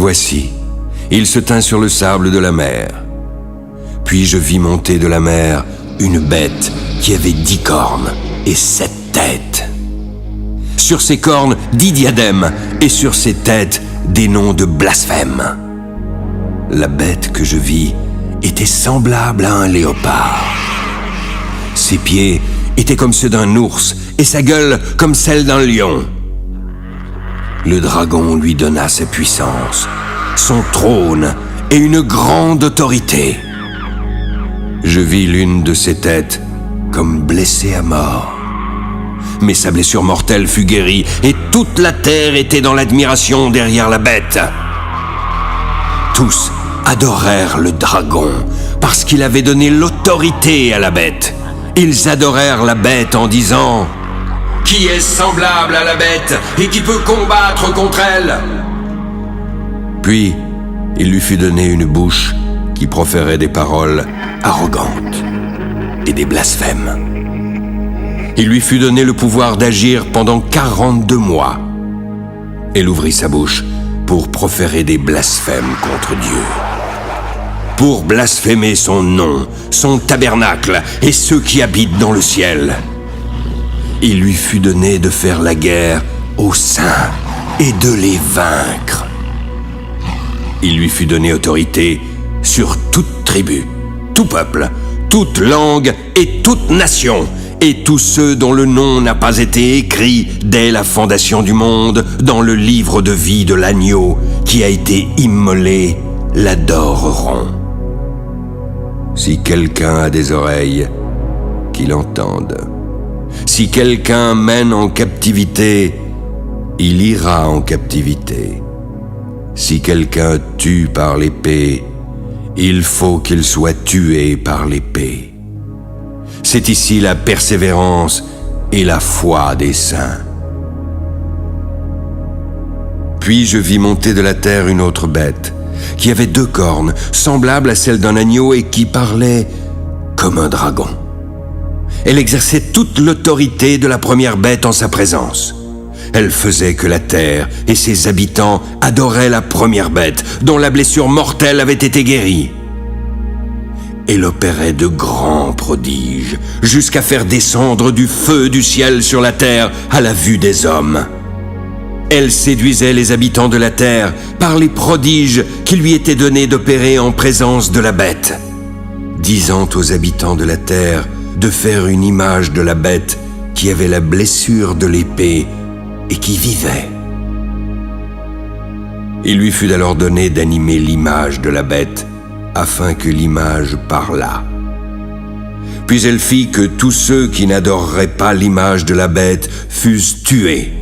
Voici, il se tint sur le sable de la mer. Puis je vis monter de la mer une bête qui avait 10 cornes et 7 têtes. Sur ses cornes 10 diadèmes et sur ses têtes des noms de blasphème. La bête que je vis était semblable à un léopard. Ses pieds étaient comme ceux d'un ours et sa gueule comme celle d'un lion. Le dragon lui donna sa puissance, son trône et une grande autorité. Je vis l'une de ses têtes comme blessée à mort. Mais sa blessure mortelle fut guérie et toute la terre était dans l'admiration derrière la bête. Tous adorèrent le dragon parce qu'il avait donné l'autorité à la bête. Ils adorèrent la bête en disant « Qui est semblable à la bête et qui peut combattre contre elle ?» Puis, il lui fut donné une bouche qui proférait des paroles arrogantes et des blasphèmes. Il lui fut donné le pouvoir d'agir pendant 42 mois. Elle ouvrit sa bouche pour proférer des blasphèmes contre Dieu. Pour blasphémer son nom, son tabernacle et ceux qui habitent dans le ciel. Il lui fut donné de faire la guerre aux saints et de les vaincre. Il lui fut donné autorité sur toute tribu, tout peuple, toute langue et toute nation, et tous ceux dont le nom n'a pas été écrit dès la fondation du monde dans le livre de vie de l'agneau qui a été immolé l'adoreront. Si quelqu'un a des oreilles, qu'il entende. Si quelqu'un mène en captivité, il ira en captivité. Si quelqu'un tue par l'épée, il faut qu'il soit tué par l'épée. C'est ici la persévérance et la foi des saints. Puis je vis monter de la terre une autre bête, qui avait 2 cornes, semblable à celle d'un agneau et qui parlait comme un dragon. Elle exerçait toute l'autorité de la première bête en sa présence. Elle faisait que la terre et ses habitants adoraient la première bête, dont la blessure mortelle avait été guérie. Elle opérait de grands prodiges, jusqu'à faire descendre du feu du ciel sur la terre à la vue des hommes. Elle séduisait les habitants de la terre par les prodiges qui lui étaient donnés d'opérer en présence de la bête, disant aux habitants de la terre de faire une image de la bête qui avait la blessure de l'épée et qui vivait. Il lui fut alors donné d'animer l'image de la bête, afin que l'image parlât. Puis elle fit que tous ceux qui n'adoreraient pas l'image de la bête fussent tués.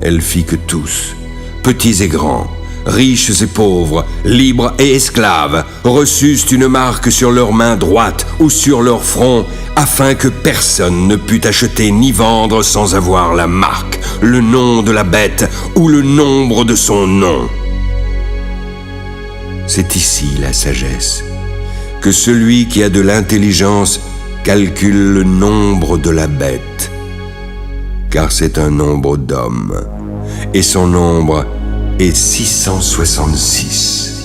Elle fit que tous, petits et grands, riches et pauvres, libres et esclaves, reçussent une marque sur leur main droite ou sur leur front, afin que personne ne pût acheter ni vendre sans avoir la marque, le nom de la bête ou le nombre de son nom. C'est ici la sagesse, que celui qui a de l'intelligence calcule le nombre de la bête, car c'est un nombre d'hommes, et son nombre est 666.